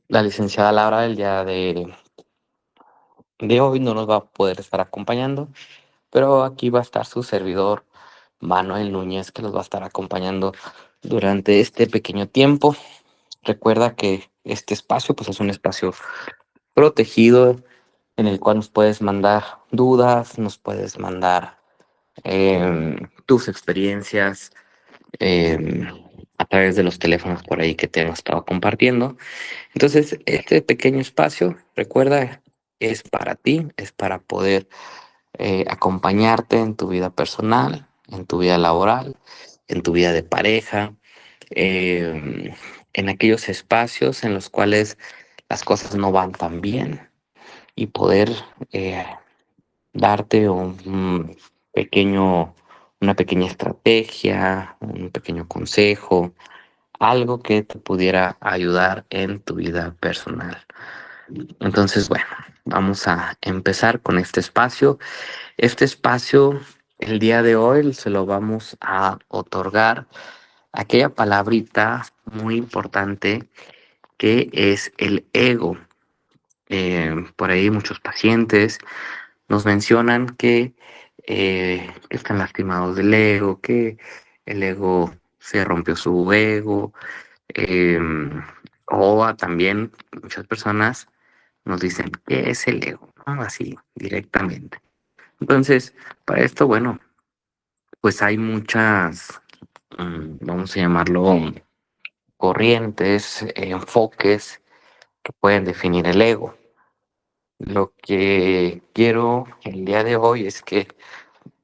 La licenciada Laura el día de hoy no nos va a poder estar acompañando, pero aquí va a estar su servidor Manuel Núñez, que nos va a estar acompañando durante este pequeño tiempo. Recuerda que este espacio pues es un espacio protegido en el cual nos puedes mandar dudas, nos puedes mandar tus experiencias em, a través de los teléfonos por ahí que te hemos estado compartiendo. Entonces, este pequeño espacio, recuerda, es para ti, es para poder acompañarte en tu vida personal, en tu vida laboral, en tu vida de pareja, eh, en aquellos espacios en los cuales las cosas no van tan bien y poder eh, darte un pequeño, una pequeña estrategia, un pequeño consejo, algo que te pudiera ayudar en tu vida personal. Entonces, bueno, vamos a empezar con este espacio. Este espacio, el día de hoy, se lo vamos a otorgar a aquella palabrita muy importante que es el ego. Por ahí muchos pacientes nos mencionan que están lastimados del ego, que el ego se rompió su ego, también muchas personas nos dicen qué es el ego, ¿no? Así directamente. Entonces, para esto, bueno, pues hay muchas, vamos a llamarlo, corrientes, enfoques que pueden definir el ego. Lo que quiero el día de hoy es que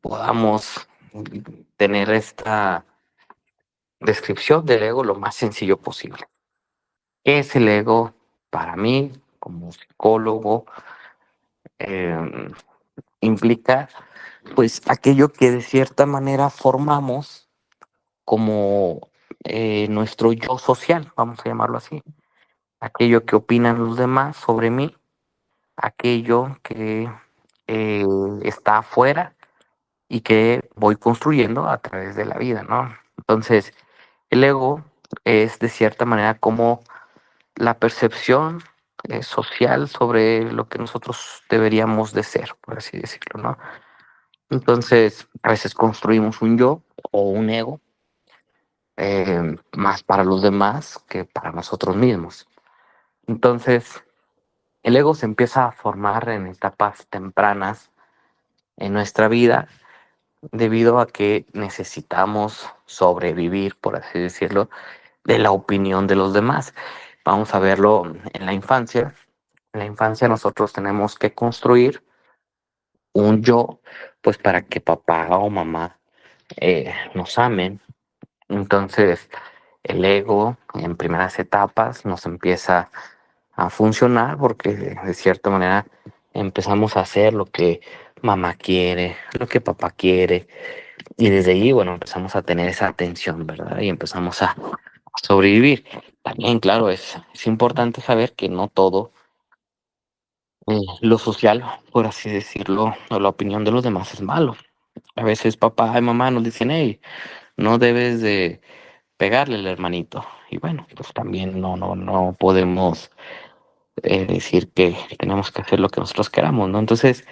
podamos tener esta descripción del ego lo más sencillo posible. ¿Qué es el ego para mí como psicólogo? Em, Implica pues aquello que de cierta manera formamos como nuestro yo social, vamos a llamarlo así. Aquello que opinan los demás sobre mí, aquello que eh, está afuera y que voy construyendo a través de la vida, ¿no? Entonces, el ego es de cierta manera como la percepción social sobre lo que nosotros deberíamos de ser, por así decirlo, ¿no? Entonces, a veces construimos un yo o un ego más para los demás que para nosotros mismos. Entonces, el ego se empieza a formar en etapas tempranas en nuestra vida debido a que necesitamos sobrevivir, por así decirlo, de la opinión de los demás. Vamos a verlo en la infancia. En la infancia nosotros tenemos que construir un yo, pues para que papá o mamá nos amen. Entonces, el ego en primeras etapas nos empieza a funcionar porque de cierta manera empezamos a hacer lo que mamá quiere, lo que papá quiere, y desde ahí, bueno, empezamos a tener esa atención, ¿verdad? Y empezamos a sobrevivir. También, claro, es importante saber que no todo lo social, por así decirlo, o la opinión de los demás es malo. A veces papá y mamá nos dicen, hey, no debes de pegarle al hermanito. Y bueno, pues también no podemos decir que tenemos que hacer lo que nosotros queramos, ¿no? Entonces,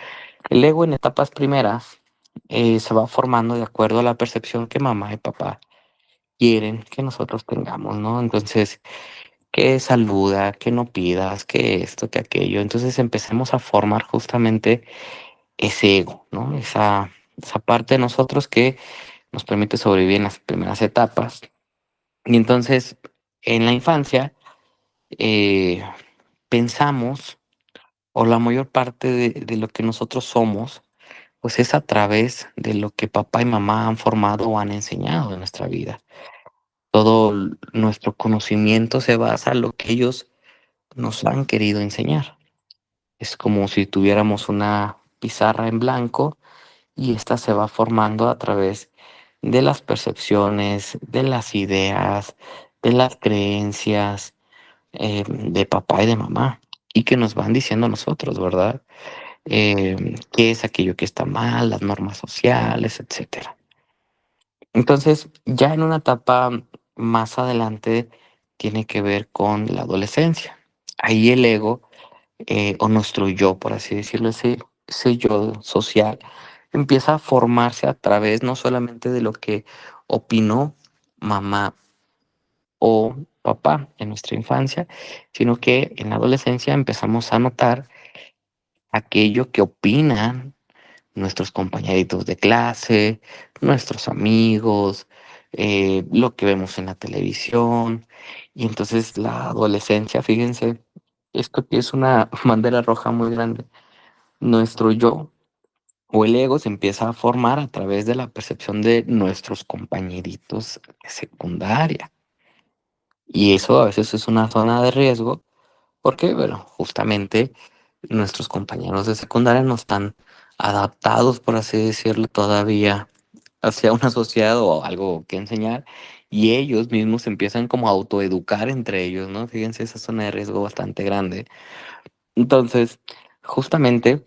el ego en etapas primeras se va formando de acuerdo a la percepción que mamá y papá quieren que nosotros tengamos, ¿no? Entonces, que saluda, que no pidas, que esto, que aquello. Entonces empecemos a formar justamente ese ego, ¿no? Esa parte de nosotros que nos permite sobrevivir en las primeras etapas. Y entonces, en la infancia, eh, pensamos, o la mayor parte de lo que nosotros somos, pues es a través de lo que papá y mamá han formado o han enseñado en nuestra vida. Todo nuestro conocimiento se basa en lo que ellos nos han querido enseñar. Es como si tuviéramos una pizarra en blanco y esta se va formando a través de las percepciones, de las ideas, de las creencias de papá y de mamá y que nos van diciendo a nosotros, ¿verdad? Qué es aquello que está mal, las normas sociales, etcétera. Entonces, ya en una etapa más adelante tiene que ver con la adolescencia. ahí el ego, o nuestro yo, por así decirlo, ese yo social, empieza a formarse a través no solamente de lo que opinó mamá o papá en nuestra infancia, sino que en la adolescencia empezamos a notar aquello que opinan nuestros compañeritos de clase, nuestros amigos, lo que vemos en la televisión. Y entonces la adolescencia, fíjense, esto que es una bandera roja muy grande, nuestro yo o el ego se empieza a formar a través de la percepción de nuestros compañeritos de secundaria. Y eso a veces es una zona de riesgo porque, bueno, justamente nuestros compañeros de secundaria no están adaptados, por así decirlo, todavía hacia una sociedad o algo que enseñar, y ellos mismos empiezan como a autoeducar entre ellos, ¿no? Fíjense, esa zona de riesgo bastante grande. Entonces, justamente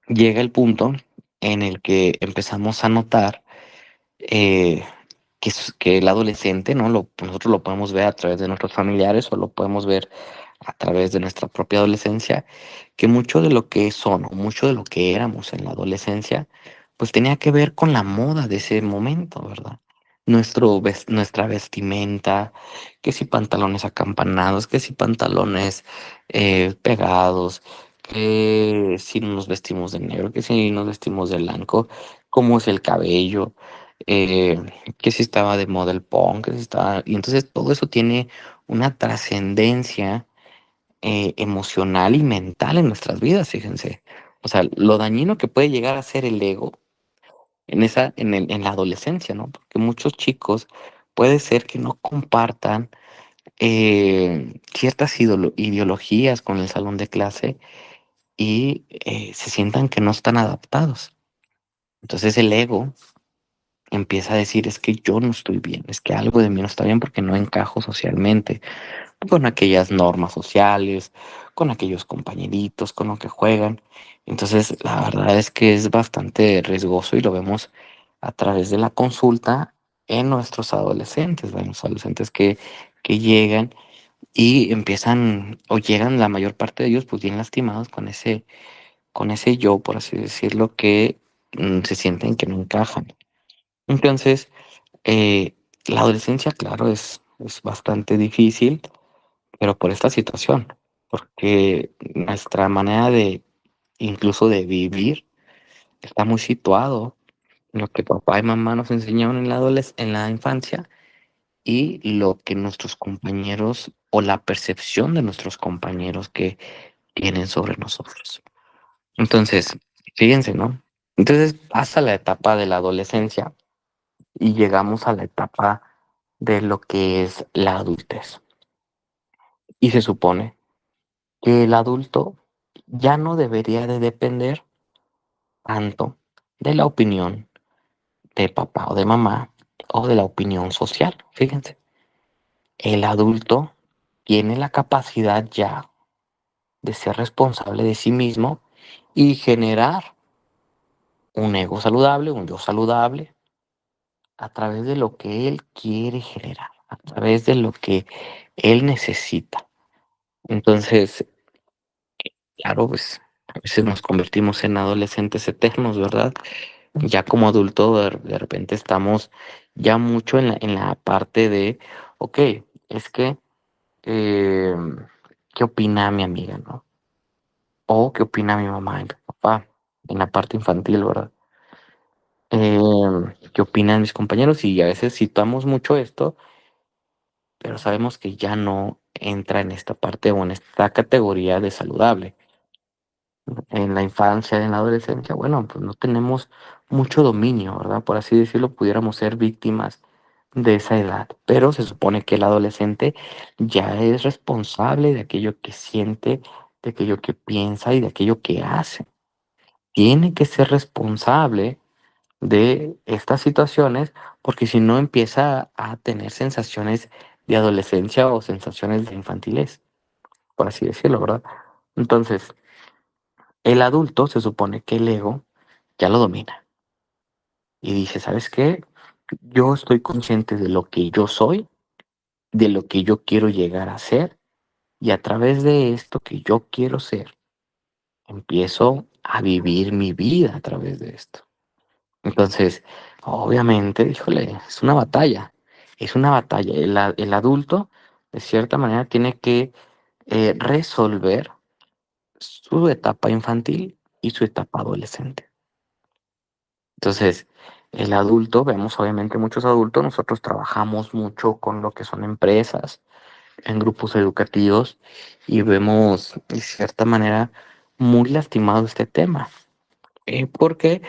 llega el punto en el que empezamos a notar eh, que el adolescente, ¿no? Nosotros lo podemos ver a través de nuestros familiares o lo podemos ver a través de nuestra propia adolescencia, que mucho de lo que son o mucho de lo que éramos en la adolescencia, pues tenía que ver con la moda de ese momento, ¿verdad? Nuestra vestimenta, que si pantalones acampanados, que si pantalones pegados, que si nos vestimos de negro, que si nos vestimos de blanco, cómo es el cabello, eh, que si estaba de moda el punk, que si estaba... Y entonces todo eso tiene una trascendencia emocional y mental en nuestras vidas, fíjense. O sea, lo dañino que puede llegar a ser el ego en la adolescencia, ¿no? Porque muchos chicos puede ser que no compartan ciertas ideologías con el salón de clase y se sientan que no están adaptados. Entonces el ego empieza a decir, es que yo no estoy bien, es que algo de mí no está bien porque no encajo socialmente, con aquellas normas sociales, con aquellos compañeritos con los que juegan. Entonces, la verdad es que es bastante riesgoso y lo vemos a través de la consulta en nuestros adolescentes, ¿verdad? Los adolescentes que llegan y empiezan o llegan la mayor parte de ellos pues bien lastimados con ese yo, por así decirlo, que se sienten que no encajan. Entonces, eh, la adolescencia, claro, es bastante difícil pero por esta situación, porque nuestra manera de, incluso de vivir, está muy situado en lo que papá y mamá nos enseñaron en en la infancia y lo que nuestros compañeros o la percepción de nuestros compañeros que tienen sobre nosotros. Entonces, fíjense, ¿no? Entonces pasa la etapa de la adolescencia y llegamos a la etapa de lo que es la adultez. Y se supone que el adulto ya no debería de depender tanto de la opinión de papá o de mamá o de la opinión social. Fíjense, el adulto tiene la capacidad ya de ser responsable de sí mismo y generar un ego saludable, un yo saludable, a través de lo que él quiere generar, a través de lo que él necesita. Entonces, claro, pues a veces nos convertimos en adolescentes eternos, ¿verdad? Ya como adulto de repente estamos ya mucho en la parte de, ok, es que, eh, ¿qué opina mi amiga, no? O qué opina mi mamá y mi papá en la parte infantil, ¿verdad? ¿Qué opinan mis compañeros? Y a veces citamos mucho esto, pero sabemos que ya no entra en esta parte o en esta categoría de saludable. En la infancia, en la adolescencia, bueno, pues no tenemos mucho dominio, ¿verdad? Por así decirlo, pudiéramos ser víctimas de esa edad, pero se supone que el adolescente ya es responsable de aquello que siente, de aquello que piensa y de aquello que hace. Tiene que ser responsable de estas situaciones porque si no empieza a tener sensaciones de adolescencia o sensaciones de infantilez, por así decirlo, ¿verdad? Entonces, el adulto se supone que el ego ya lo domina y dice, ¿sabes qué? Yo estoy consciente de lo que yo soy, de lo que yo quiero llegar a ser Y a través de esto que yo quiero ser, empiezo a vivir mi vida a través de esto. Entonces, obviamente, híjole, es una batalla. El adulto, de cierta manera, tiene que resolver su etapa infantil y su etapa adolescente. Entonces, el adulto, vemos obviamente muchos adultos, nosotros trabajamos mucho con lo que son empresas, en grupos educativos, y vemos de cierta manera muy lastimado este tema. ¿Por qué?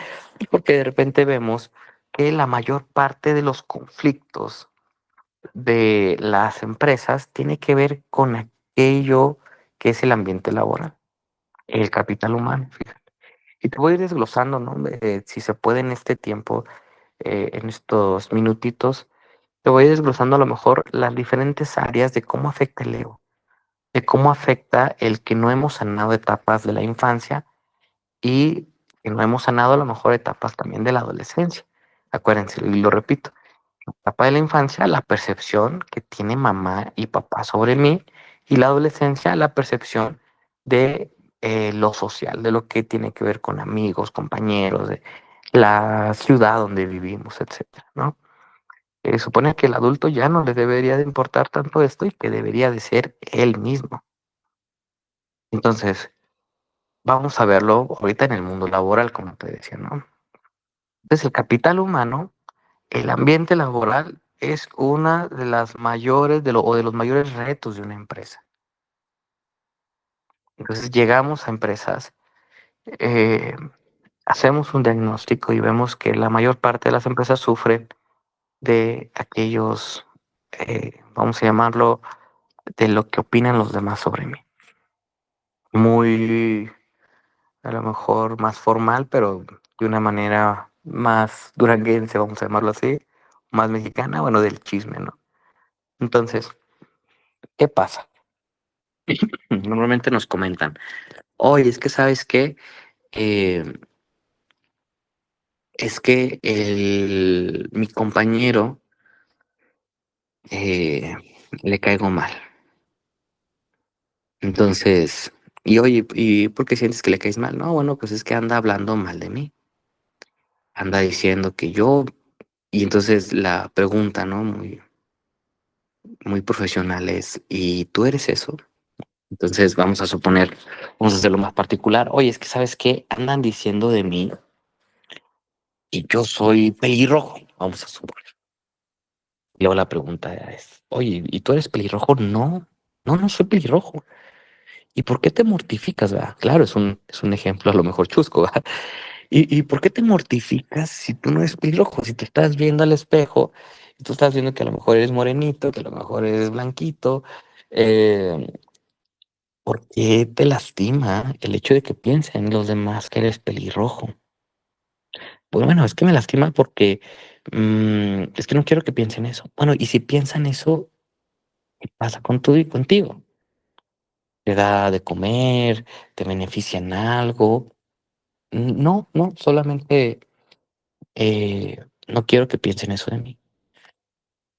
Porque de repente vemos que la mayor parte de los conflictos de las empresas tiene que ver con aquello que es el ambiente laboral, el capital humano. Fíjate. Y te voy a ir desglosando, ¿no? Si se puede en este tiempo, en estos minutitos, te voy a ir desglosando a lo mejor las diferentes áreas de cómo afecta el ego, de cómo afecta el que no hemos sanado etapas de la infancia y que no hemos sanado a lo mejor etapas también de la adolescencia. Acuérdense, y lo repito, la etapa de la infancia, la percepción que tiene mamá y papá sobre mí, y la adolescencia, la percepción de lo social, de lo que tiene que ver con amigos, compañeros, de la ciudad donde vivimos, etcétera, ¿no? Supone que el adulto ya no le debería de importar tanto esto y que debería de ser él mismo. Entonces, vamos a verlo ahorita en el mundo laboral, como te decía, ¿no? Entonces, el capital humano, el ambiente laboral es una de las mayores o de los mayores retos de una empresa. Entonces, llegamos a empresas, eh, hacemos un diagnóstico y vemos que la mayor parte de las empresas sufren de aquellos, vamos a llamarlo, de lo que opinan los demás sobre mí. Muy, a lo mejor más formal, pero de una manera más duranguense, vamos a llamarlo así, más mexicana, bueno, del chisme, ¿no? Entonces, ¿qué pasa? Normalmente nos comentan, oye, es que sabes qué, Eh, es que mi compañero eh, le caigo mal. Entonces, y oye, ¿y por qué sientes que le caes mal? No, bueno, pues es que anda hablando mal de mí, anda diciendo que yo, y entonces la pregunta, ¿no? Muy profesional es, ¿y tú eres eso? Entonces vamos a suponer, vamos a hacerlo más particular. Oye, es que sabes qué, andan diciendo de mí y yo soy pelirrojo, vamos a suponer. Y luego la pregunta es, oye, ¿y tú eres pelirrojo? No, no, no soy pelirrojo. ¿Y por qué te mortificas, verdad? Claro, es un ejemplo a lo mejor chusco, ¿verdad? ¿Y por qué te mortificas si tú no eres pelirrojo? Si te estás viendo al espejo y tú estás viendo que a lo mejor eres morenito, que a lo mejor eres blanquito, eh, ¿por qué te lastima el hecho de que piensen los demás que eres pelirrojo? Pues bueno, es que me lastima porque es que no quiero que piensen eso. Bueno, y si piensan eso, ¿qué pasa con tú y contigo? ¿Te da de comer? ¿Te beneficia en algo? No, no, solamente no quiero que piensen eso de mí.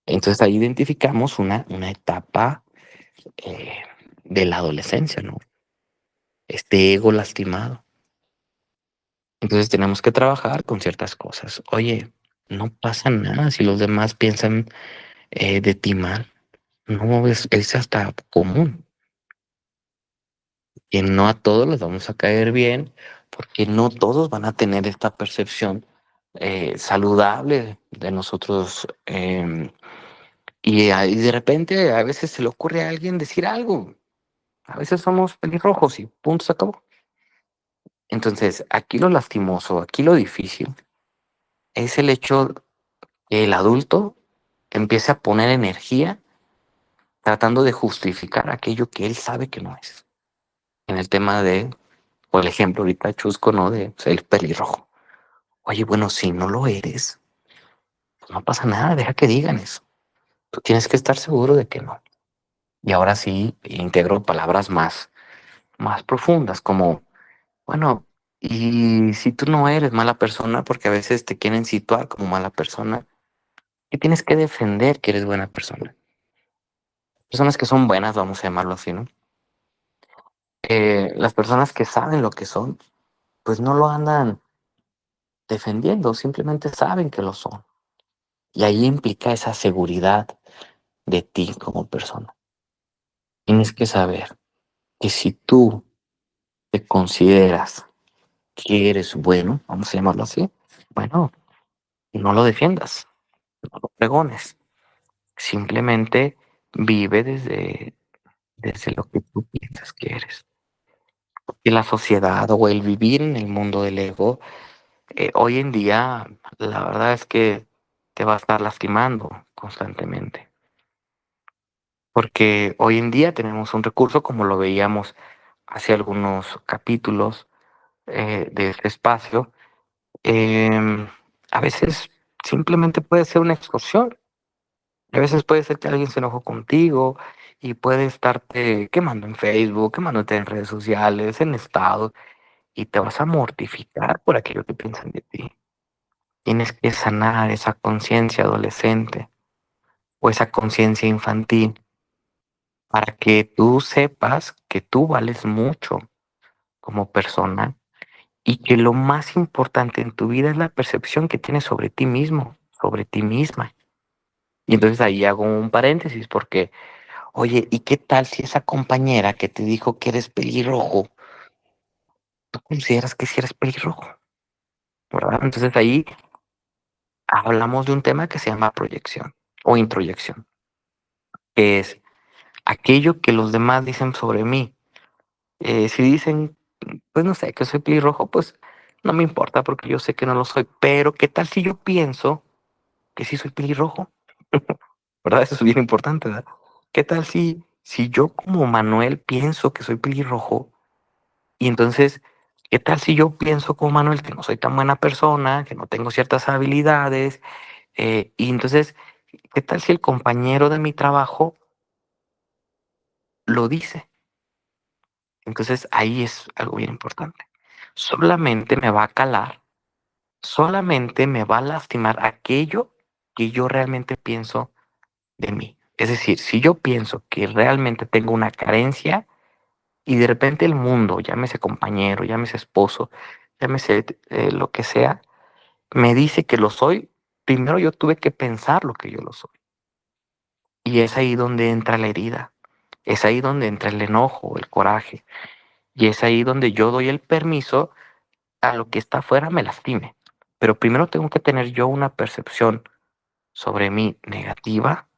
Entonces ahí identificamos una etapa eh, de la adolescencia, ¿no? Este ego lastimado. Entonces tenemos que trabajar con ciertas cosas. Oye, no pasa nada si los demás piensan de ti mal. No, es hasta común. Que no a todos les vamos a caer bien, porque no todos van a tener esta percepción saludable de nosotros. Y de repente a veces se le ocurre a alguien decir algo. A veces somos pelirrojos y punto, se acabó. Entonces, aquí lo lastimoso, aquí lo difícil, es el hecho que el adulto empiece a poner energía tratando de justificar aquello que él sabe que no es. En el tema de, por ejemplo, ahorita chusco, ¿no? De ser pelirrojo. Oye, bueno, si no lo eres, pues no pasa nada, deja que digan eso. Tú tienes que estar seguro de que no. Y ahora sí integro palabras más profundas, como, bueno, y si tú no eres mala persona, porque a veces te quieren situar como mala persona, y tienes que defender que eres buena persona. Personas que son buenas, vamos a llamarlo así, ¿no? Las personas que saben lo que son, pues no lo andan defendiendo, simplemente saben que lo son. Y ahí implica esa seguridad de ti como persona. Tienes que saber que si tú te consideras que eres bueno, vamos a llamarlo así, bueno, no lo defiendas, no lo pregones, simplemente vive desde lo que tú piensas que eres. Y la sociedad o el vivir en el mundo del ego, hoy en día, la verdad es que te va a estar lastimando constantemente. Porque hoy en día tenemos un recurso, como lo veíamos hace algunos capítulos de este espacio, em, a veces simplemente puede ser una extorsión. A veces puede ser que alguien se enojó contigo y puede estarte quemando en Facebook, quemándote en redes sociales, en estados, y te vas a mortificar por aquello que piensan de ti. Tienes que sanar esa conciencia adolescente o esa conciencia infantil para que tú sepas que tú vales mucho como persona y que lo más importante en tu vida es la percepción que tienes sobre ti mismo, sobre ti misma. Y entonces ahí hago un paréntesis porque, oye, ¿y qué tal si esa compañera que te dijo que eres pelirrojo, tú consideras que si eres pelirrojo, ¿verdad? Entonces ahí hablamos de un tema que se llama proyección o introyección, que es aquello que los demás dicen sobre mí. Si dicen, pues no sé, que soy pelirrojo, pues no me importa porque yo sé que no lo soy. Pero ¿qué tal si yo pienso que sí soy pelirrojo? ¿Verdad? Eso es bien importante, ¿verdad? ¿Qué tal si yo como Manuel pienso que soy pelirrojo y entonces, qué tal si yo pienso como Manuel que no soy tan buena persona, que no tengo ciertas habilidades? Y entonces, ¿qué tal si el compañero de mi trabajo lo dice? Entonces ahí es algo bien importante. Solamente me va a calar, solamente me va a lastimar aquello que yo realmente pienso de mí. Es decir, si yo pienso que realmente tengo una carencia y de repente el mundo, llámese compañero, llámese esposo, llámese lo que sea, me dice que lo soy, primero yo tuve que pensar lo que yo lo soy. Y es ahí donde entra la herida, es ahí donde entra el enojo, el coraje, y es ahí donde yo doy el permiso a lo que está afuera me lastime. Pero primero tengo que tener yo una percepción sobre mí negativa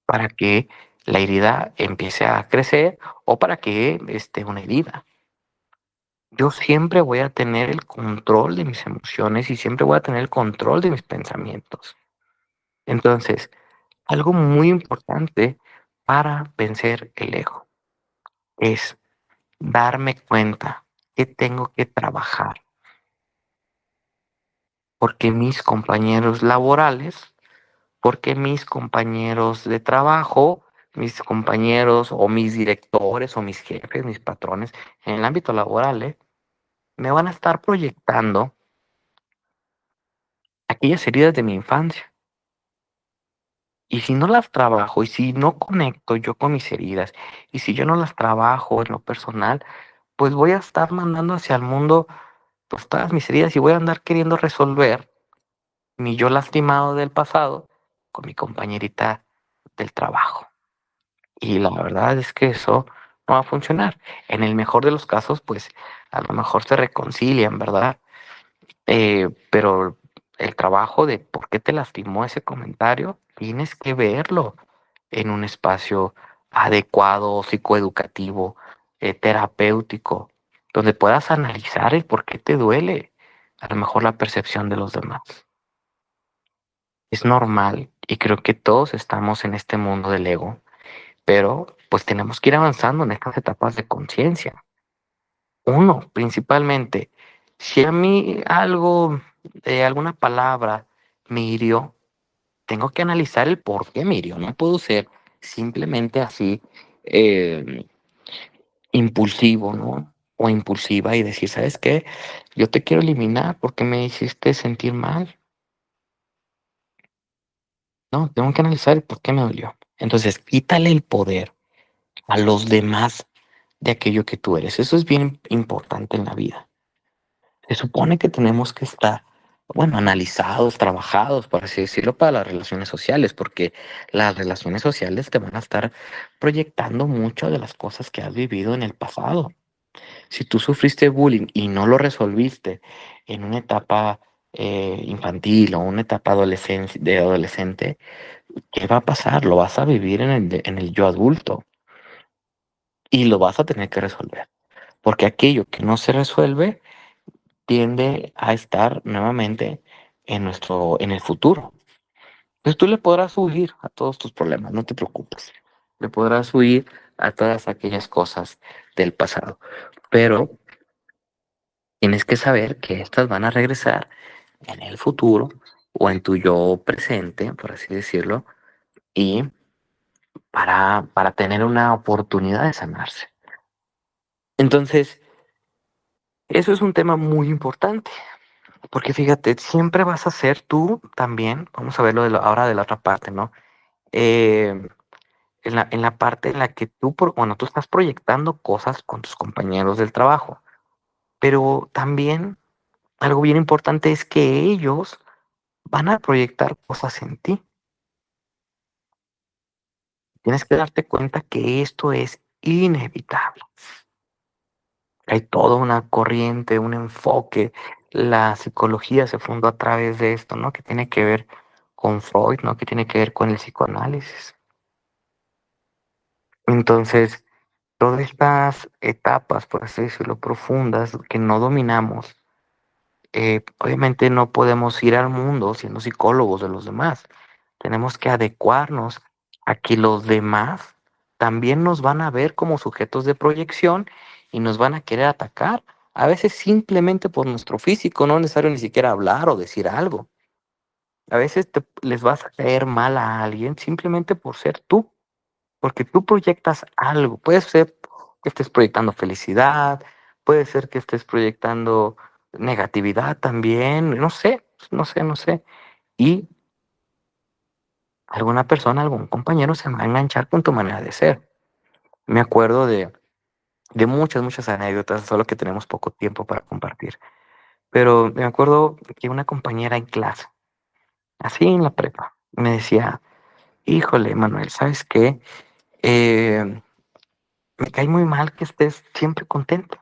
para que la herida empiece a crecer o para que esté una herida. Yo siempre voy a tener el control de mis emociones y siempre voy a tener el control de mis pensamientos. Entonces, algo muy importante para vencer el ego es darme cuenta que tengo que trabajar porque mis compañeros laborales, porque mis compañeros de trabajo, mis compañeros o mis directores o mis jefes, mis patrones en el ámbito laboral, me van a estar proyectando aquellas heridas de mi infancia. Y si no las trabajo y si no conecto yo con mis heridas y si yo no las trabajo en lo personal, pues voy a estar mandando hacia el mundo pues todas mis heridas y voy a andar queriendo resolver mi yo lastimado del pasado con mi compañerita del trabajo. Y la verdad es que eso no va a funcionar. En el mejor de los casos, pues a lo mejor se reconcilian, ¿verdad? Pero el trabajo de por qué te lastimó ese comentario, tienes que verlo en un espacio adecuado, psicoeducativo, terapéutico, donde puedas analizar el por qué te duele a lo mejor la percepción de los demás. Es normal y creo que todos estamos en este mundo del ego, pero pues tenemos que ir avanzando en estas etapas de conciencia. Uno, principalmente, si a mí algo, alguna palabra me hirió, tengo que analizar el por qué me hirió. No puedo ser simplemente así eh, impulsivo, ¿no? O impulsiva y decir, ¿sabes qué? Yo te quiero eliminar porque me hiciste sentir mal. No, tengo que analizar el por qué me dolió. Entonces, quítale el poder a los demás de aquello que tú eres. Eso es bien importante en la vida. Se supone que tenemos que estar, bueno, analizados, trabajados, por así decirlo, para las relaciones sociales, porque las relaciones sociales te van a estar proyectando mucho de las cosas que has vivido en el pasado. Si tú sufriste bullying y no lo resolviste en una etapa infantil o una etapa de adolescente, ¿qué va a pasar? Lo vas a vivir en el yo adulto y lo vas a tener que resolver. Porque aquello que no se resuelve tiende a estar nuevamente en el futuro. Entonces tú le podrás huir a todos tus problemas, no te preocupes. Le podrás huir a todas aquellas cosas del pasado. Pero tienes que saber que estas van a regresar en el futuro o en tu yo presente, por así decirlo, y para tener una oportunidad de sanarse. Entonces, eso es un tema muy importante, porque fíjate, siempre vas a ser tú también, vamos a verlo ahora de la otra parte, ¿no? Eh, en la parte en la que tú, bueno, tú estás proyectando cosas con tus compañeros del trabajo, pero también algo bien importante es que ellos van a proyectar cosas en ti. Tienes que darte cuenta que esto es inevitable. Hay toda una corriente, un enfoque. La psicología se fundó a través de esto, ¿no? Que tiene que ver con Freud, ¿no? Que tiene que ver con el psicoanálisis. Entonces, todas estas etapas, por así decirlo, profundas, que no dominamos, obviamente no podemos ir al mundo siendo psicólogos de los demás. Tenemos que adecuarnos a que los demás también nos van a ver como sujetos de proyección y nos van a querer atacar. A veces simplemente por nuestro físico, no es necesario ni siquiera hablar o decir algo. A veces les vas a caer mal a alguien simplemente por ser tú, porque tú proyectas algo. Puede ser que estés proyectando felicidad, puede ser que estés proyectando negatividad también, no sé, no sé. Y alguna persona, algún compañero se va a enganchar con tu manera de ser. Me acuerdo de muchas anécdotas, solo que tenemos poco tiempo para compartir. Pero me acuerdo que una compañera en clase, así en la prepa, me decía, híjole, Manuel, ¿sabes qué? Eh, Me cae muy mal que estés siempre contento.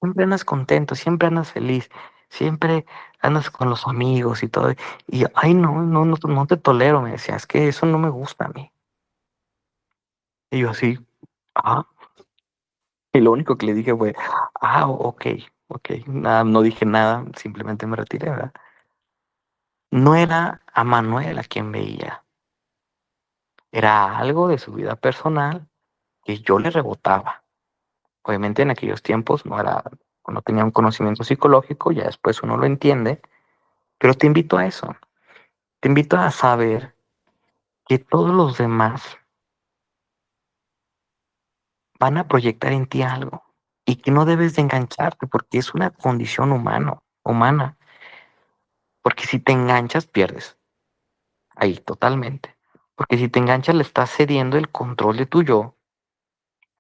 Siempre andas contento, siempre andas feliz, siempre andas con los amigos y todo. Y, ay, no te tolero, me decía, es que eso no me gusta a mí. Y yo así, ah, y lo único que le dije fue, ok, nada, no dije nada, simplemente me retiré, ¿verdad? No era a Manuel a quien veía, era algo de su vida personal que yo le rebotaba. Obviamente en aquellos tiempos no tenía un conocimiento psicológico, ya después uno lo entiende, pero te invito a eso, te invito a saber que todos los demás van a proyectar en ti algo y que no debes de engancharte porque es una condición humana, porque si te enganchas pierdes, ahí totalmente, porque si te enganchas le estás cediendo el control de tu yo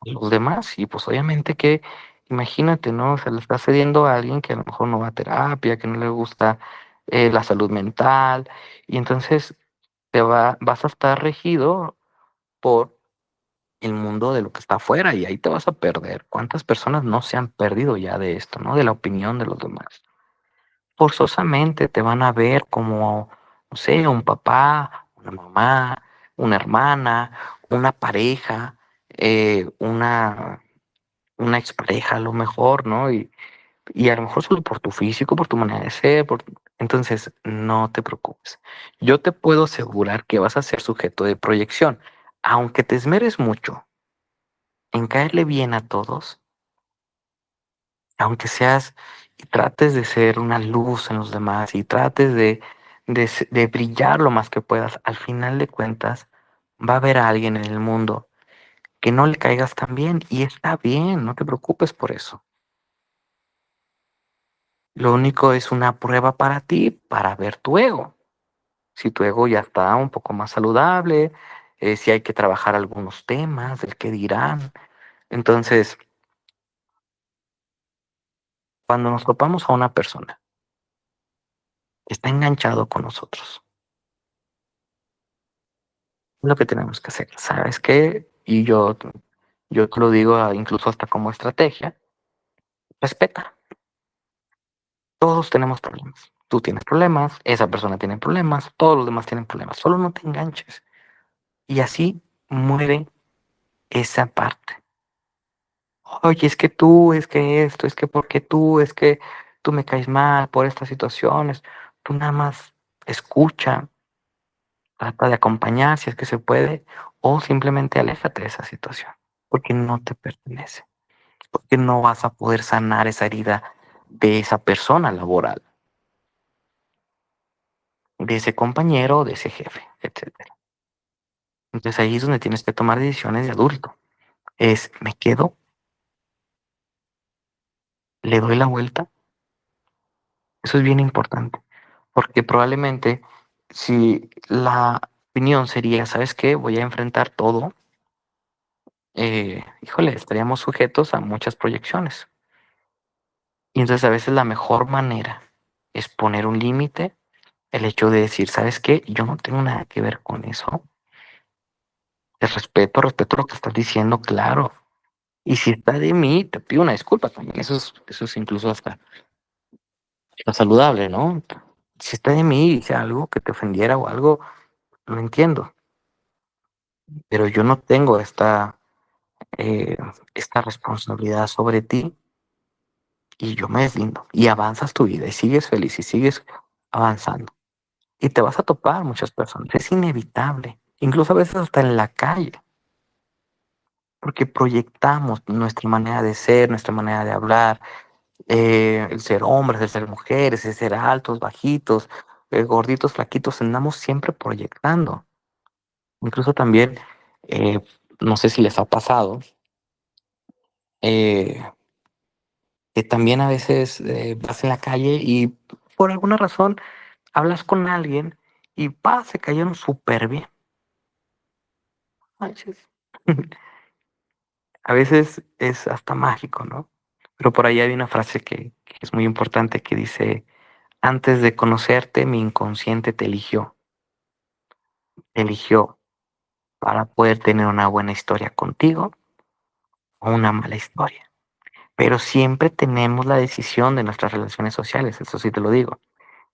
a los demás y pues obviamente que imagínate, ¿no? O sea, le estás cediendo a alguien que a lo mejor no va a terapia, que no le gusta la salud mental y entonces vas a estar regido por el mundo de lo que está afuera y ahí te vas a perder. ¿Cuántas personas no se han perdido ya de esto, no? De la opinión de los demás. Forzosamente te van a ver como, no sé, un papá, una mamá, una hermana, una pareja, una expareja a lo mejor, ¿no? Y a lo mejor solo por tu físico, por tu manera de ser, entonces no te preocupes. Yo te puedo asegurar que vas a ser sujeto de proyección, aunque te esmeres mucho en caerle bien a todos, aunque seas y trates de ser una luz en los demás y trates de brillar lo más que puedas, al final de cuentas va a haber alguien en el mundo que no le caigas tan bien y está bien, no te preocupes por eso. Lo único es una prueba para ti para ver tu ego. Si tu ego ya está un poco más saludable, si hay que trabajar algunos temas, del qué dirán, Entonces, cuando nos topamos a una persona que está enganchado con nosotros, es lo que tenemos que hacer. ¿Sabes qué? Yo te lo digo incluso hasta como estrategia, respeta. Todos tenemos problemas. Tú tienes problemas, esa persona tiene problemas, todos los demás tienen problemas. Solo no te enganches. Y así muere esa parte. Oye, es que tú, es que esto, es que porque tú, es que tú me caes mal por estas situaciones. Tú nada más escucha, trata de acompañar si es que se puede, o simplemente aléjate de esa situación, porque no te pertenece, porque no vas a poder sanar esa herida de esa persona laboral, de ese compañero, de ese jefe, etcétera. Entonces ahí es donde tienes que tomar decisiones de adulto. Es, ¿me quedo? ¿Le doy la vuelta? Eso es bien importante, porque probablemente si la opinión sería, ¿sabes qué? Voy a enfrentar todo, híjole, estaríamos sujetos a muchas proyecciones. Y entonces a veces la mejor manera es poner un límite, el hecho de decir, ¿sabes qué? Yo no tengo nada que ver con eso. Te respeto, respeto lo que estás diciendo, claro. Y si está de mí, te pido una disculpa también. Eso es incluso hasta saludable, ¿no? Si está de mí y hice algo que te ofendiera o algo, lo entiendo. Pero yo no tengo eh, esta responsabilidad sobre ti y yo me deslindo. Y avanzas tu vida y sigues feliz y sigues avanzando. Y te vas a topar muchas personas. Es inevitable. Incluso a veces hasta en la calle. Porque proyectamos nuestra manera de ser, nuestra manera de hablar, el ser hombres, el ser mujeres, el ser altos, bajitos, gorditos, flaquitos, andamos siempre proyectando. Incluso también, eh, no sé si les ha pasado, eh, que también a veces vas en la calle y por alguna razón hablas con alguien y pa, se cayeron súper bien. Manches. A veces es hasta mágico, ¿no? Pero por ahí hay una frase que es muy importante que dice, antes de conocerte, mi inconsciente te eligió para poder tener una buena historia contigo o una mala historia. Pero siempre tenemos la decisión de nuestras relaciones sociales, eso sí te lo digo.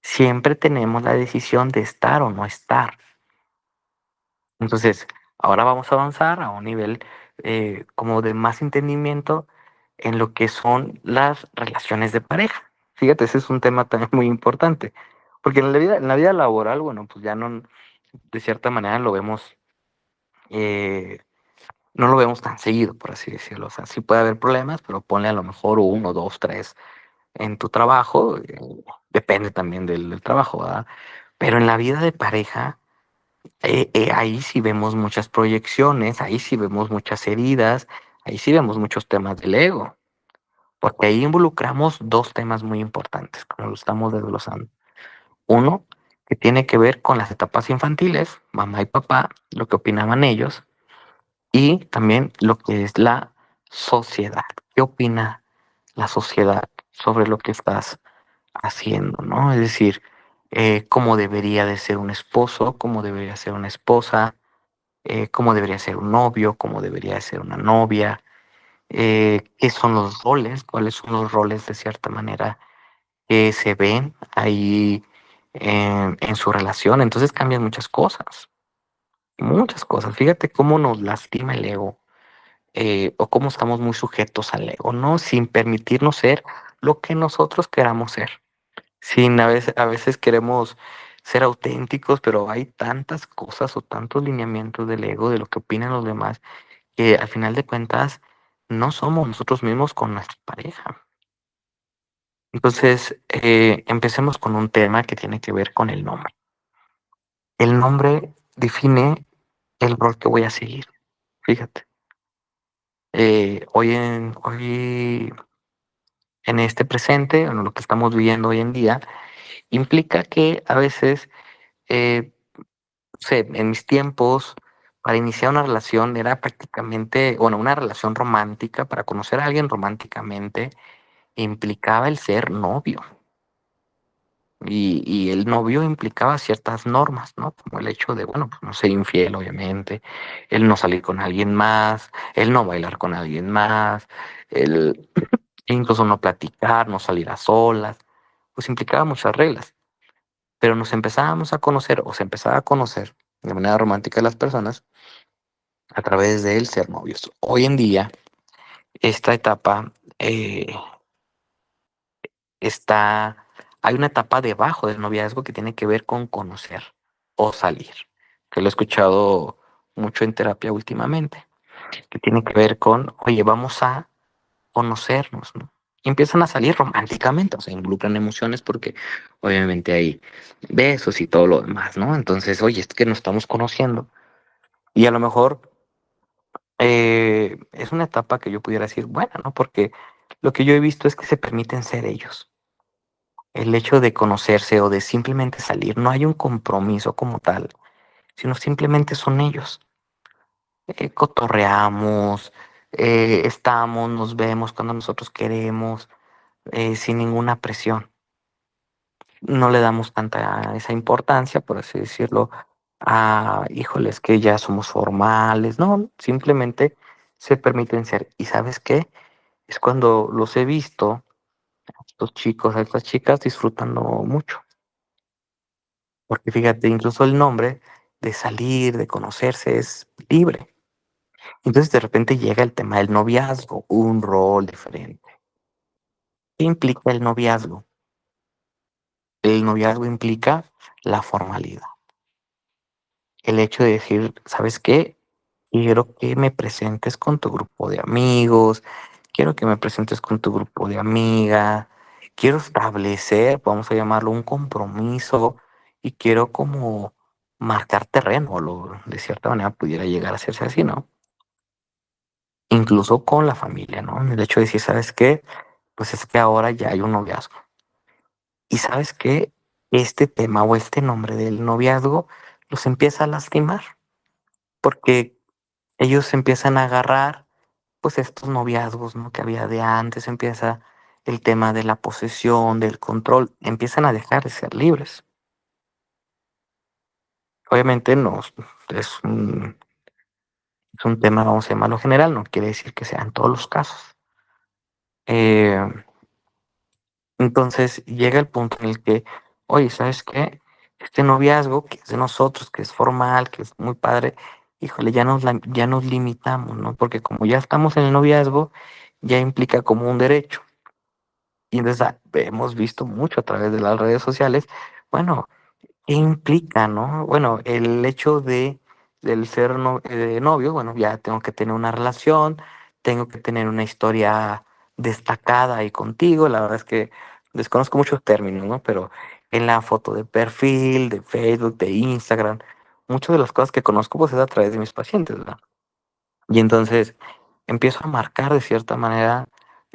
Siempre tenemos la decisión de estar o no estar. Entonces, ahora vamos a avanzar a un nivel como de más entendimiento en lo que son las relaciones de pareja. Fíjate, ese es un tema también muy importante, porque en la vida laboral, bueno, pues ya no, de cierta manera lo vemos, eh, no lo vemos tan seguido, por así decirlo. O sea, sí puede haber problemas, pero ponle a lo mejor uno, dos, tres en tu trabajo, depende también del trabajo, ¿verdad? Pero en la vida de pareja, ahí sí vemos muchas proyecciones, ahí sí vemos muchas heridas, ahí sí vemos muchos temas del ego, porque ahí involucramos dos temas muy importantes, como lo estamos desglosando. Uno, que tiene que ver con las etapas infantiles, mamá y papá, lo que opinaban ellos, y también lo que es la sociedad. ¿Qué opina la sociedad sobre lo que estás haciendo, ¿no? Es decir, cómo debería de ser un esposo, cómo debería ser una esposa, cómo debería ser un novio, cómo debería ser una novia, qué son los roles, cuáles son los roles de cierta manera que se ven ahí en su relación. Entonces cambian muchas cosas, muchas cosas. Fíjate cómo nos lastima el ego o cómo estamos muy sujetos al ego, ¿no? Sin permitirnos ser lo que nosotros queramos ser. Sin a veces queremos ser auténticos, pero hay tantas cosas o tantos lineamientos del ego, de lo que opinan los demás, que al final de cuentas no somos nosotros mismos con nuestra pareja. Entonces, empecemos con un tema que tiene que ver con el nombre. El nombre define el rol que voy a seguir. Fíjate, hoy en este presente, en lo que estamos viviendo hoy en día, implica que a veces, no sé, en mis tiempos, para iniciar una relación era prácticamente, bueno, una relación romántica, para conocer a alguien románticamente, implicaba el ser novio. Y el novio implicaba ciertas normas, ¿no? Como el hecho de, bueno, pues no ser infiel, obviamente, el no salir con alguien más, el no bailar con alguien más, el incluso no platicar, no salir a solas, pues implicaba muchas reglas. Pero nos empezábamos a conocer o se empezaba a conocer de manera romántica a las personas a través del ser novios. Hoy en día, esta etapa está, hay una etapa debajo del noviazgo que tiene que ver con conocer o salir, que lo he escuchado mucho en terapia últimamente, que tiene que ver con, oye, vamos a conocernos, ¿no? Y empiezan a salir románticamente, o sea, involucran emociones porque obviamente hay besos y todo lo demás, ¿no? Entonces, oye, es que nos estamos conociendo y a lo mejor es una etapa que yo pudiera decir, bueno, ¿no? Porque lo que yo he visto es que se permiten ser ellos. El hecho de conocerse o de simplemente salir, no hay un compromiso como tal, sino simplemente son ellos. Cotorreamos, estamos, nos vemos cuando nosotros queremos, sin ninguna presión. No le damos tanta esa importancia, por así decirlo, a, híjoles, que ya somos formales, no, simplemente se permiten ser. ¿Y sabes qué? Es cuando los he visto, a estos chicos, a estas chicas, disfrutando mucho. Porque fíjate, incluso el nombre de salir, de conocerse es libre. Entonces de repente llega el tema del noviazgo, un rol diferente. ¿Qué implica el noviazgo? El noviazgo implica la formalidad. El hecho de decir, ¿sabes qué? Quiero que me presentes con tu grupo de amigos, quiero que me presentes con tu grupo de amigas, quiero establecer, vamos a llamarlo, un compromiso y quiero como marcar terreno, de cierta manera pudiera llegar a hacerse así, ¿no? Incluso con la familia, ¿no? El hecho de decir, ¿sabes qué? Pues es que ahora ya hay un noviazgo. Y ¿sabes qué? Este tema o este nombre del noviazgo los empieza a lastimar porque ellos se empiezan a agarrar pues estos noviazgos, ¿no? Que había de antes, empieza el tema de la posesión, del control, empiezan a dejar de ser libres. Obviamente no es un tema, vamos a llamarlo general, no quiere decir que sean todos los casos. Eh, entonces llega el punto en el que, oye, ¿sabes qué? Este noviazgo que es de nosotros, que es formal, que es muy padre, híjole, ya nos limitamos, ¿no? Porque como ya estamos en el noviazgo, ya implica como un derecho. Y entonces hemos visto mucho a través de las redes sociales, bueno, ¿qué implica, no? Bueno, el hecho del ser novio, bueno, ya tengo que tener una relación, tengo que tener una historia destacada ahí contigo. La verdad es que desconozco muchos términos, ¿no? Pero en la foto de perfil, de Facebook, de Instagram, muchas de las cosas que conozco, pues es a través de mis pacientes, ¿verdad? Y entonces empiezo a marcar de cierta manera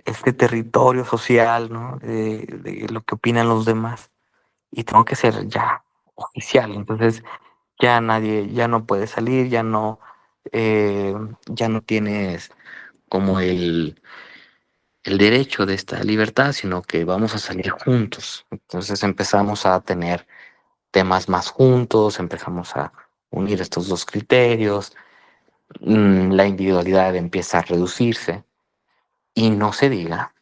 este territorio social, ¿no? De lo que opinan los demás. Y tengo que ser ya oficial. Entonces ya nadie, ya no puede salir, eh, ya no tienes como el derecho de esta libertad, sino que vamos a salir juntos. Entonces empezamos a tener temas más juntos, empezamos a unir estos dos criterios, la individualidad empieza a reducirse y no se diga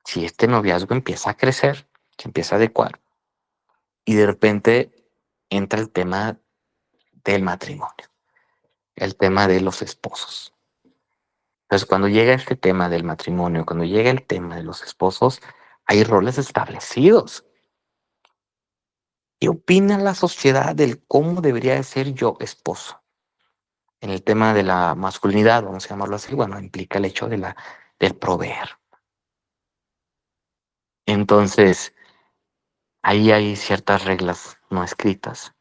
si este noviazgo empieza a crecer, se empieza a adecuar y de repente entra el tema del matrimonio, el tema de los esposos. Entonces, cuando llega este tema del matrimonio, cuando llega el tema de los esposos, hay roles establecidos. ¿Qué opina la sociedad del cómo debería de ser yo esposo? En el tema de la masculinidad, vamos a llamarlo así, bueno, implica el hecho del proveer. Entonces, ahí hay ciertas reglas no escritas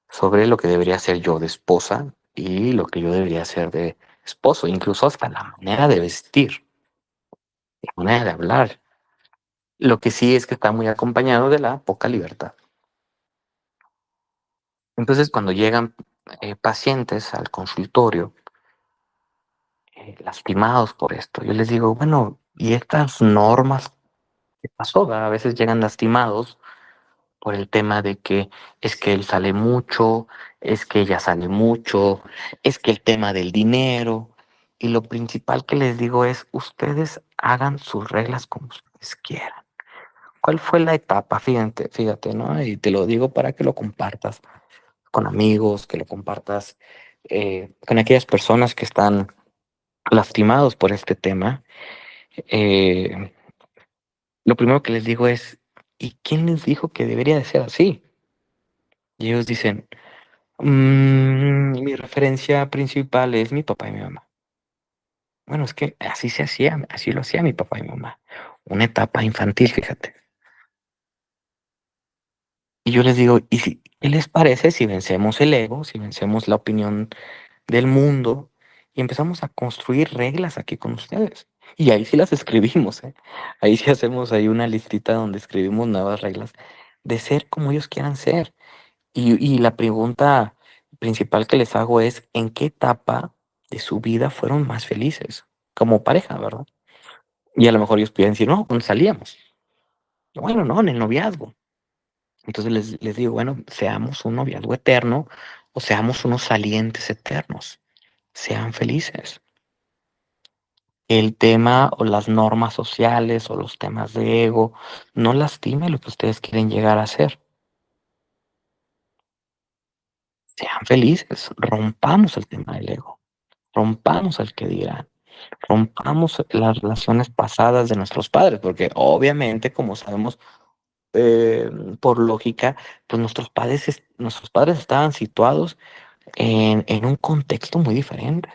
sobre lo que debería ser yo de esposa y lo que yo debería ser de esposo, incluso hasta la manera de vestir, la manera de hablar. Lo que sí es que está muy acompañado de la poca libertad. Entonces, cuando llegan pacientes al consultorio lastimados por esto. Yo les digo, bueno, ¿y estas normas qué pasó? ¿Verdad? A veces llegan lastimados por el tema de que es que él sale mucho, es que ella sale mucho, es que el tema del dinero. Y lo principal que les digo es, ustedes hagan sus reglas como ustedes quieran. ¿Cuál fue la etapa? Fíjate, ¿no? Y te lo digo para que lo compartas con amigos, que lo compartas con aquellas personas que están lastimados por este tema. Eh, lo primero que les digo es, ¿y quién les dijo que debería de ser así? Y ellos dicen, mi referencia principal es mi papá y mi mamá. Bueno, es que así se hacía, así lo hacía mi papá y mi mamá. Una etapa infantil, fíjate. Y yo les digo, ¿y si, qué les parece si vencemos el ego, si vencemos la opinión del mundo y empezamos a construir reglas aquí con ustedes? Y ahí sí las escribimos, ¿eh? Ahí sí hacemos ahí una listita donde escribimos nuevas reglas de ser como ellos quieran ser. Y la pregunta principal que les hago es, ¿en qué etapa de su vida fueron más felices? Como pareja, ¿verdad? Y a lo mejor ellos pueden decir, no, cuando salíamos. Bueno, no, en el noviazgo. Entonces les digo, bueno, seamos un noviazgo eterno o seamos unos salientes eternos. Sean felices. El tema o las normas sociales o los temas de ego no lastime lo que ustedes quieren llegar a ser. Sean felices. Rompamos el tema del ego. Rompamos el que dirán. Rompamos las relaciones pasadas de nuestros padres, porque obviamente, como sabemos, eh, por lógica, pues nuestros padres estaban situados en un contexto muy diferente,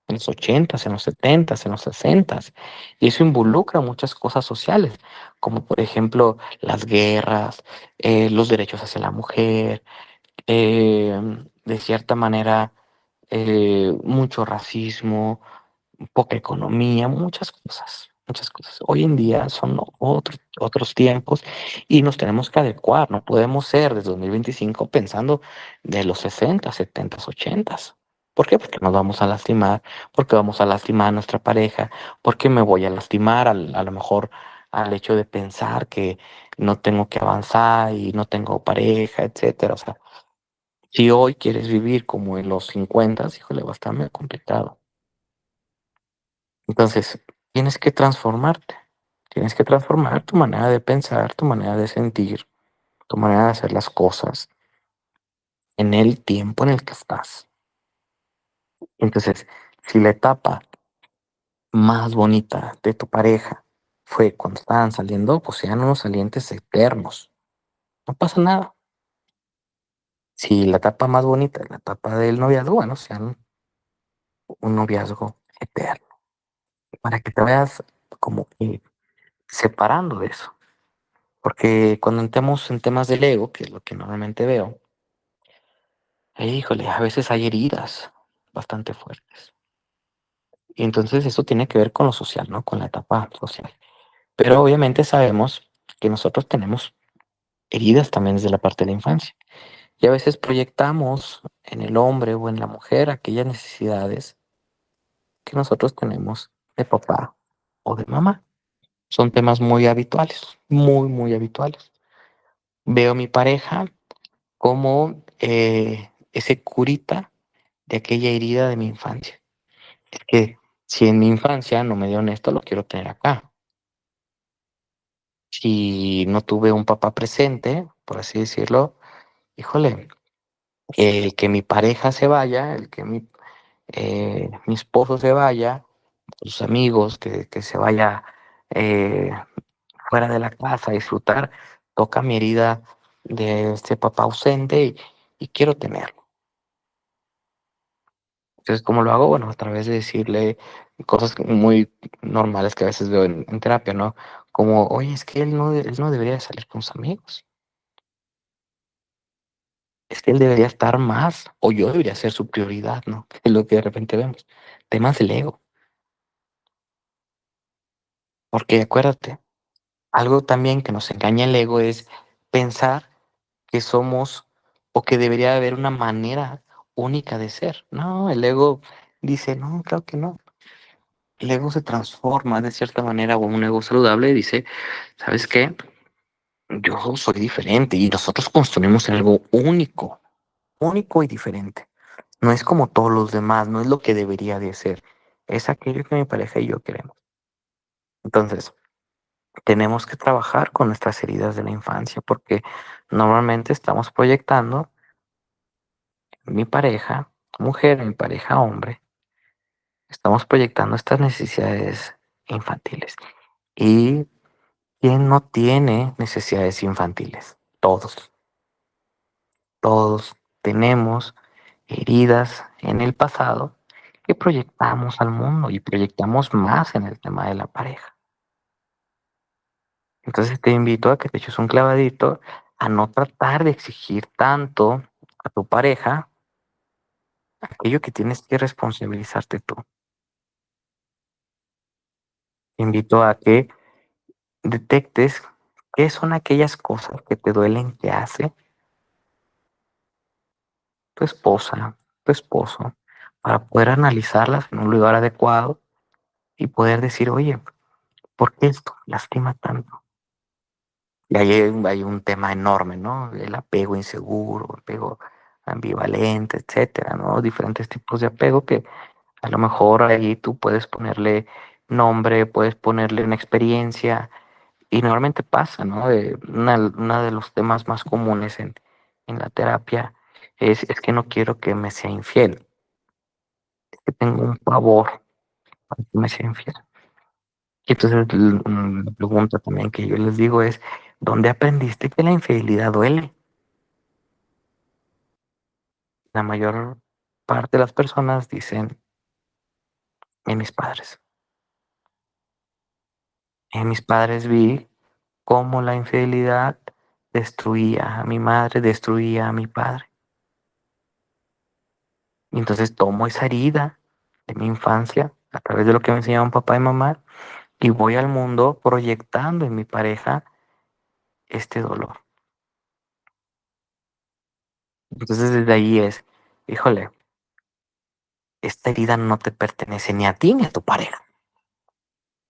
en los ochentas, en los setentas, en los sesentas, y eso involucra muchas cosas sociales, como por ejemplo las guerras, los derechos hacia la mujer, eh, de cierta manera, mucho racismo, poca economía, muchas cosas, muchas cosas. Hoy en día son otros tiempos y nos tenemos que adecuar, no podemos ser desde 2025 pensando de los 60, 70, 80. ¿Por qué? Porque nos vamos a lastimar, porque vamos a lastimar a nuestra pareja, porque me voy a lastimar a lo mejor al hecho de pensar que no tengo que avanzar y no tengo pareja, etcétera. O sea, si hoy quieres vivir como en los 50, híjole, va a estar muy complicado. Entonces, tienes que transformarte. Tienes que transformar tu manera de pensar, tu manera de sentir, tu manera de hacer las cosas en el tiempo en el que estás. Entonces, si la etapa más bonita de tu pareja fue cuando estaban saliendo, pues sean unos salientes eternos. No pasa nada. Si la etapa más bonita es la etapa del noviazgo, bueno, sean un noviazgo eterno. Para que te veas como que separando de eso. Porque cuando entramos en temas del ego, que es lo que normalmente veo, híjole, a veces hay heridas bastante fuertes. Y entonces eso tiene que ver con lo social, ¿no? Con la etapa social. Pero obviamente sabemos que nosotros tenemos heridas también desde la parte de la infancia. Y a veces proyectamos en el hombre o en la mujer aquellas necesidades que nosotros tenemos de papá o de mamá. Son temas muy habituales, muy, muy habituales. Veo a mi pareja como ese curita de aquella herida de mi infancia. Es que si en mi infancia no me dio esto, lo quiero tener acá. Si no tuve un papá presente, por así decirlo, híjole, el que mi pareja se vaya, el que mi esposo se vaya, sus amigos, que se vaya eh, fuera de la casa a disfrutar, toca mi herida de este papá ausente y quiero tenerlo. Entonces, ¿cómo lo hago? Bueno, a través de decirle cosas muy normales que a veces veo en terapia, ¿no? Como, oye, es que él no debería de salir con sus amigos. Es que él debería estar más, o yo debería ser su prioridad, ¿no? Es lo que de repente vemos. Temas del ego. Porque acuérdate, algo también que nos engaña el ego es pensar que somos o que debería haber una manera única de ser. No, el ego dice, no, claro que no. El ego se transforma de cierta manera a un ego saludable y dice, ¿sabes qué? Yo soy diferente y nosotros construimos algo único, único y diferente. No es como todos los demás, no es lo que debería de ser. Es aquello que mi pareja y yo queremos. Entonces, tenemos que trabajar con nuestras heridas de la infancia porque normalmente estamos proyectando mi pareja, mujer, mi pareja, hombre, estamos proyectando estas necesidades infantiles. ¿Y quién no tiene necesidades infantiles? Todos, todos tenemos heridas en el pasado que proyectamos al mundo y proyectamos más en el tema de la pareja. Entonces te invito a que te eches un clavadito, a no tratar de exigir tanto a tu pareja aquello que tienes que responsabilizarte tú. Te invito a que detectes qué son aquellas cosas que te duelen que hace tu esposa, tu esposo, para poder analizarlas en un lugar adecuado y poder decir, oye, ¿por qué esto lastima tanto? Y ahí hay un tema enorme, ¿no? El apego inseguro, apego ambivalente, etcétera, ¿no? Diferentes tipos de apego que a lo mejor ahí tú puedes ponerle nombre, puedes ponerle una experiencia y normalmente pasa, ¿no? Una de los temas más comunes en la terapia es que no quiero que me sea infiel, es que tengo un pavor para que me sea infiel. Y entonces la pregunta también que yo les digo es, ¿dónde aprendiste que la infidelidad duele? La mayor parte de las personas dicen, en mis padres. En mis padres vi cómo la infidelidad destruía a mi madre, destruía a mi padre. Y entonces tomo esa herida de mi infancia a través de lo que me enseñaban papá y mamá y voy al mundo proyectando en mi pareja este dolor. Entonces desde ahí es, híjole, esta herida no te pertenece ni a ti ni a tu pareja.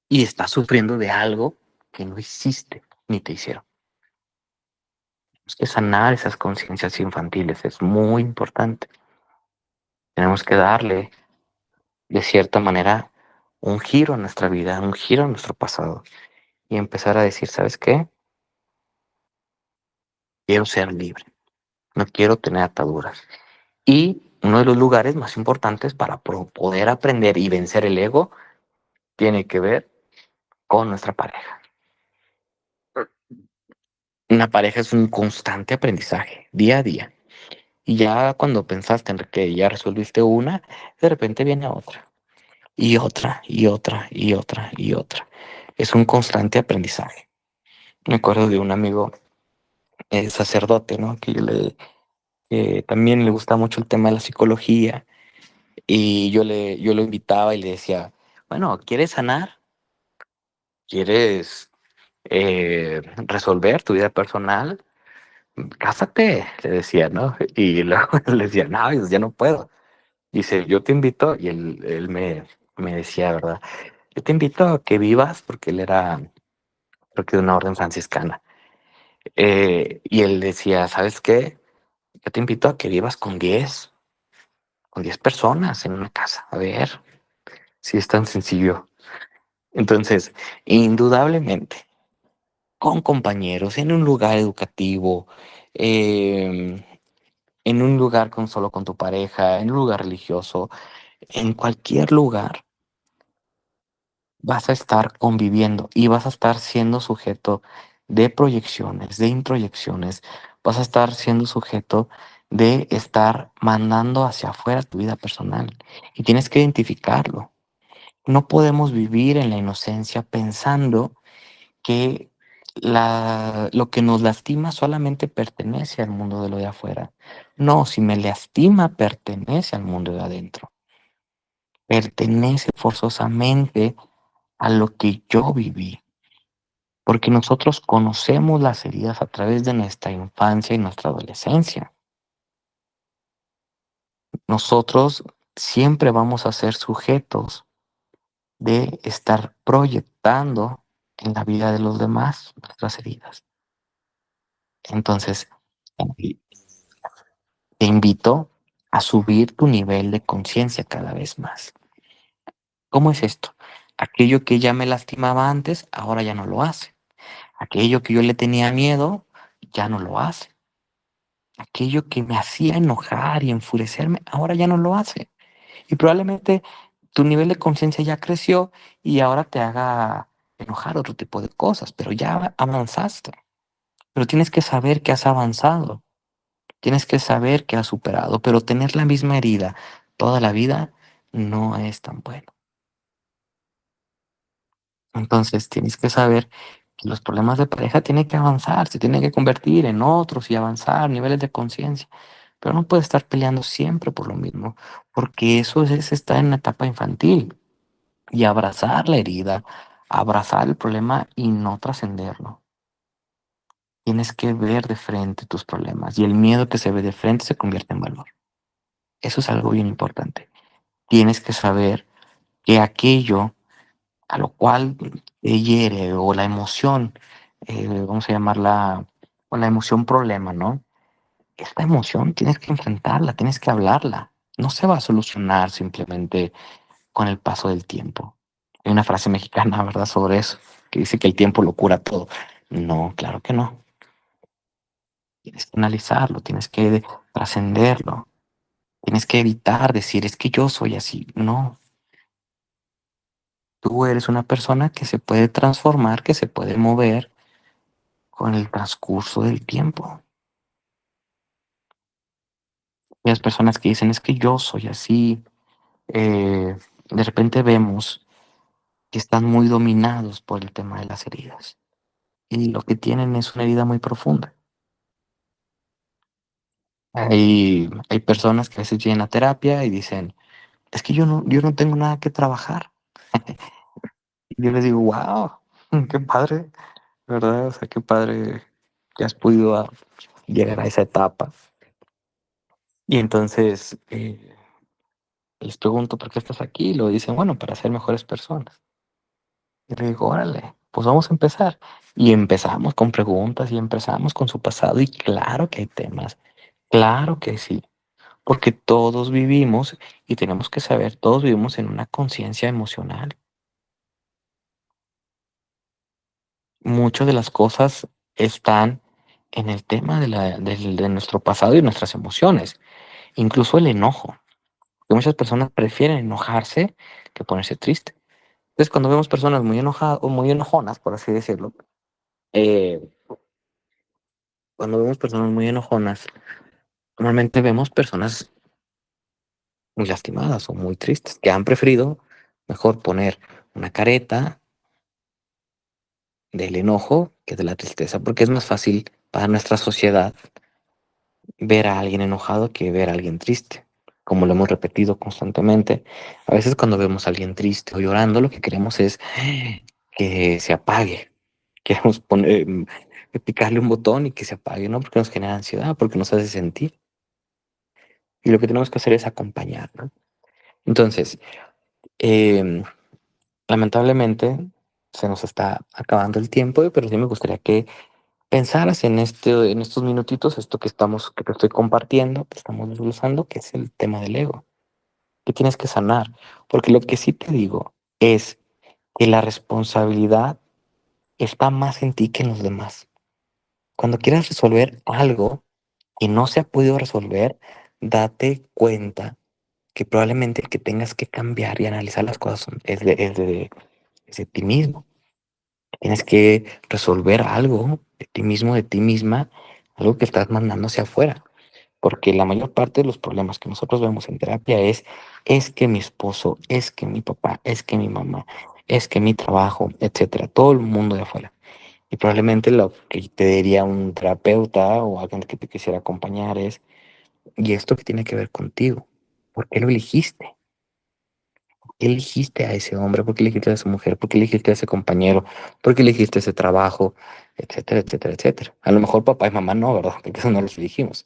Y estás sufriendo de algo que no hiciste ni te hicieron. Tenemos que sanar esas conciencias infantiles, es muy importante. Tenemos que darle, de cierta manera, un giro a nuestra vida, un giro a nuestro pasado y empezar a decir, ¿sabes qué? Quiero ser libre, no quiero tener ataduras. Y uno de los lugares más importantes para poder aprender y vencer el ego tiene que ver con nuestra pareja. Una pareja es un constante aprendizaje, día a día. Y ya cuando pensaste en que ya resolviste una, de repente viene otra, y otra, y otra, y otra, y otra. Es un constante aprendizaje. Me acuerdo de un amigo sacerdote, ¿no? Que también le gusta mucho el tema de la psicología. Y yo lo invitaba y le decía, bueno, ¿quieres sanar? ¿Quieres resolver tu vida personal? Cásate, le decía, ¿no? Y luego le decía, no, pues ya no puedo. Dice, yo te invito, y me decía, ¿verdad? Yo te invito a que vivas, porque él era, creo que de una orden franciscana. Y él decía, ¿sabes qué? Yo te invito a que vivas con 10 personas en una casa. A ver, si es tan sencillo. Entonces, indudablemente, con compañeros, en un lugar educativo, em, en un lugar con solo con tu pareja, en un lugar religioso, en cualquier lugar vas a estar conviviendo y vas a estar siendo sujeto de proyecciones, de introyecciones, vas a estar siendo sujeto de estar mandando hacia afuera tu vida personal y tienes que identificarlo. No podemos vivir en la inocencia pensando que lo que nos lastima solamente pertenece al mundo de lo de afuera. No, si me lastima, pertenece al mundo de adentro. Pertenece forzosamente a lo que yo viví. Porque nosotros conocemos las heridas a través de nuestra infancia y nuestra adolescencia. Nosotros siempre vamos a ser sujetos de estar proyectando en la vida de los demás nuestras heridas. Entonces, te invito a subir tu nivel de conciencia cada vez más. ¿Cómo es esto? Aquello que ya me lastimaba antes, ahora ya no lo hace. Aquello que yo le tenía miedo, ya no lo hace. Aquello que me hacía enojar y enfurecerme, ahora ya no lo hace. Y probablemente tu nivel de conciencia ya creció y ahora te haga enojar otro tipo de cosas, pero ya avanzaste. Pero tienes que saber que has avanzado, tienes que saber que has superado, pero tener la misma herida toda la vida no es tan bueno. Entonces tienes que saber que los problemas de pareja tienen que avanzar, se tienen que convertir en otros y avanzar niveles de conciencia. Pero no puedes estar peleando siempre por lo mismo, porque eso es estar en una etapa infantil y abrazar la herida, abrazar el problema y no trascenderlo. Tienes que ver de frente tus problemas y el miedo que se ve de frente se convierte en valor. Eso es algo bien importante. Tienes que saber que aquello a lo cual te hiere o la emoción, vamos a llamarla, o la emoción problema, ¿no? Esta emoción tienes que enfrentarla, tienes que hablarla. No se va a solucionar simplemente con el paso del tiempo. Hay una frase mexicana, ¿verdad?, sobre eso, que dice que el tiempo lo cura todo. No, claro que no. Tienes que analizarlo, tienes que trascenderlo, tienes que evitar decir, es que yo soy así. No, tú eres una persona que se puede transformar, que se puede mover con el transcurso del tiempo. Y las personas que dicen, es que yo soy así, de repente vemos que están muy dominados por el tema de las heridas. Y lo que tienen es una herida muy profunda. Hay personas que a veces vienen a terapia y dicen, es que yo no tengo nada que trabajar. Y yo les digo, wow, qué padre, ¿verdad? O sea, qué padre que has podido llegar a esa etapa. Y entonces les pregunto, ¿por qué estás aquí? Y lo dicen, bueno, para ser mejores personas. Y le digo, órale, pues vamos a empezar. Y empezamos con preguntas y empezamos con su pasado. Y claro que hay temas, claro que sí, porque todos vivimos y tenemos que saber, todos vivimos en una conciencia emocional. Muchas de las cosas están en el tema de nuestro pasado y nuestras emociones, incluso el enojo, que muchas personas prefieren enojarse que ponerse triste. Entonces, cuando vemos personas muy enojadas o muy enojonas, por así decirlo, eh, cuando vemos personas muy enojonas, normalmente vemos personas muy lastimadas o muy tristes, que han preferido mejor poner una careta del enojo que de la tristeza, porque es más fácil para nuestra sociedad ver a alguien enojado que ver a alguien triste. Como lo hemos repetido constantemente, a veces cuando vemos a alguien triste o llorando, lo que queremos es que se apague. Queremos picarle un botón y que se apague, ¿no? Porque nos genera ansiedad, porque nos hace sentir. Y lo que tenemos que hacer es acompañar, ¿no? Entonces, em, lamentablemente se nos está acabando el tiempo, pero sí me gustaría que pensaras en en estos minutitos, esto que te estoy compartiendo, que estamos desglosando, que es el tema del ego, que tienes que sanar. Porque lo que sí te digo es que la responsabilidad está más en ti que en los demás. Cuando quieras resolver algo que no se ha podido resolver, date cuenta que probablemente el que tengas que cambiar y analizar las cosas es de ti mismo. Tienes que resolver algo de ti mismo, de ti misma, algo que estás mandando hacia afuera. Porque la mayor parte de los problemas que nosotros vemos en terapia es que mi esposo, es que mi papá, es que mi mamá, es que mi trabajo, etcétera, todo el mundo de afuera. Y probablemente lo que te diría un terapeuta o alguien que te quisiera acompañar es, ¿y esto qué tiene que ver contigo? ¿Por qué lo elegiste? ¿Qué elegiste a ese hombre? ¿Por qué elegiste a esa mujer? ¿Por qué elegiste a ese compañero? ¿Por qué elegiste ese trabajo? Etcétera, etcétera, etcétera. A lo mejor papá y mamá no, ¿verdad? Porque eso no los elegimos.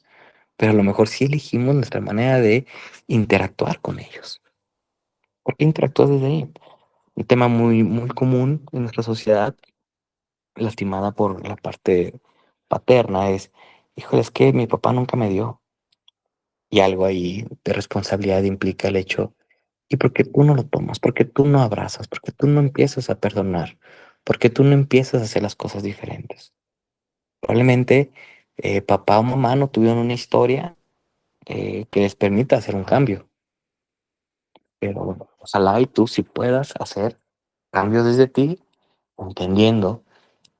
pero a lo mejor sí elegimos nuestra manera de interactuar con ellos. ¿Por qué interactúas desde ahí? Un tema muy, muy común en nuestra sociedad, lastimada por la parte paterna, es, híjole, es que mi papá nunca me dio. Y algo ahí de responsabilidad implica el hecho, ¿y por qué tú no lo tomas? ¿Por qué tú no abrazas? ¿Por qué tú no empiezas a perdonar? ¿Por qué tú no empiezas a hacer las cosas diferentes? Probablemente papá o mamá no tuvieron una historia que les permita hacer un cambio, pero ojalá y tú sí puedas hacer cambios desde ti, entendiendo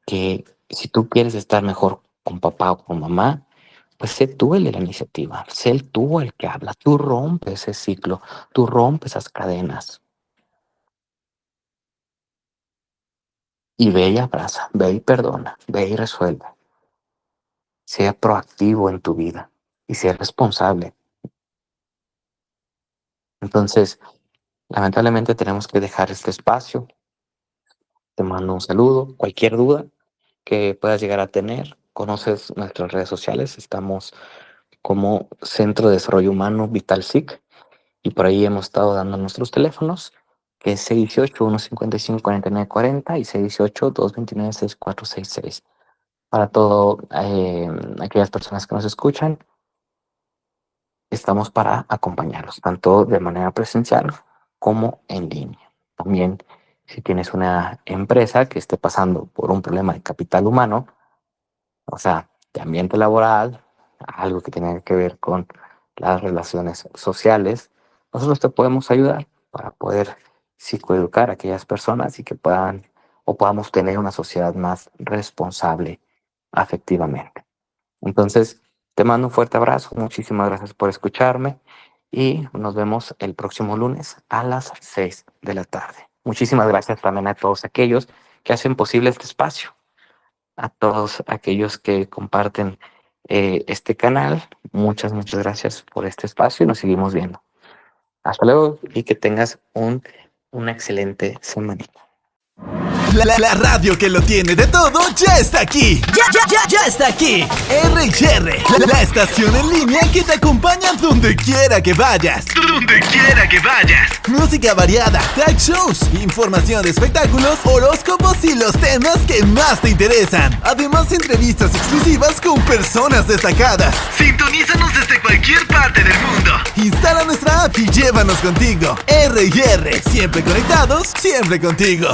que si tú quieres estar mejor con papá o con mamá, pues sé tú el de la iniciativa, sé el tú el que habla, tú rompes ese ciclo, tú rompes esas cadenas y ve y abraza, ve y perdona, ve y resuelve. Sea proactivo en tu vida y sea responsable. Entonces, lamentablemente tenemos que dejar este espacio. Te mando un saludo. Cualquier duda que puedas llegar a tener, conoces nuestras redes sociales. Estamos como Centro de Desarrollo Humano VitalSIC y por ahí hemos estado dando nuestros teléfonos, que es 618-155-4940 y 618-229-6466. Para todo aquellas personas que nos escuchan, estamos para acompañarlos, tanto de manera presencial como en línea. También, si tienes una empresa que esté pasando por un problema de capital humano, o sea, de ambiente laboral, algo que tenga que ver con las relaciones sociales, nosotros te podemos ayudar para poder psicoeducar a aquellas personas y que puedan o podamos tener una sociedad más responsable afectivamente. Entonces, te mando un fuerte abrazo, muchísimas gracias por escucharme y nos vemos el próximo lunes a las 6 de la tarde. Muchísimas gracias también a todos aquellos que hacen posible este espacio, a todos aquellos que comparten este canal. Muchas gracias por este espacio y nos seguimos viendo. Hasta luego y que tengas una excelente semana. La radio que lo tiene de todo ya está aquí. Ya está aquí. R&R, la estación en línea que te acompaña donde quiera que vayas. Donde quiera que vayas. Música variada, talk shows, información de espectáculos, horóscopos y los temas que más te interesan. Además, entrevistas exclusivas con personas destacadas. Sintonízanos desde cualquier parte del mundo. Instala nuestra app y llévanos contigo. R&R, siempre conectados, siempre contigo.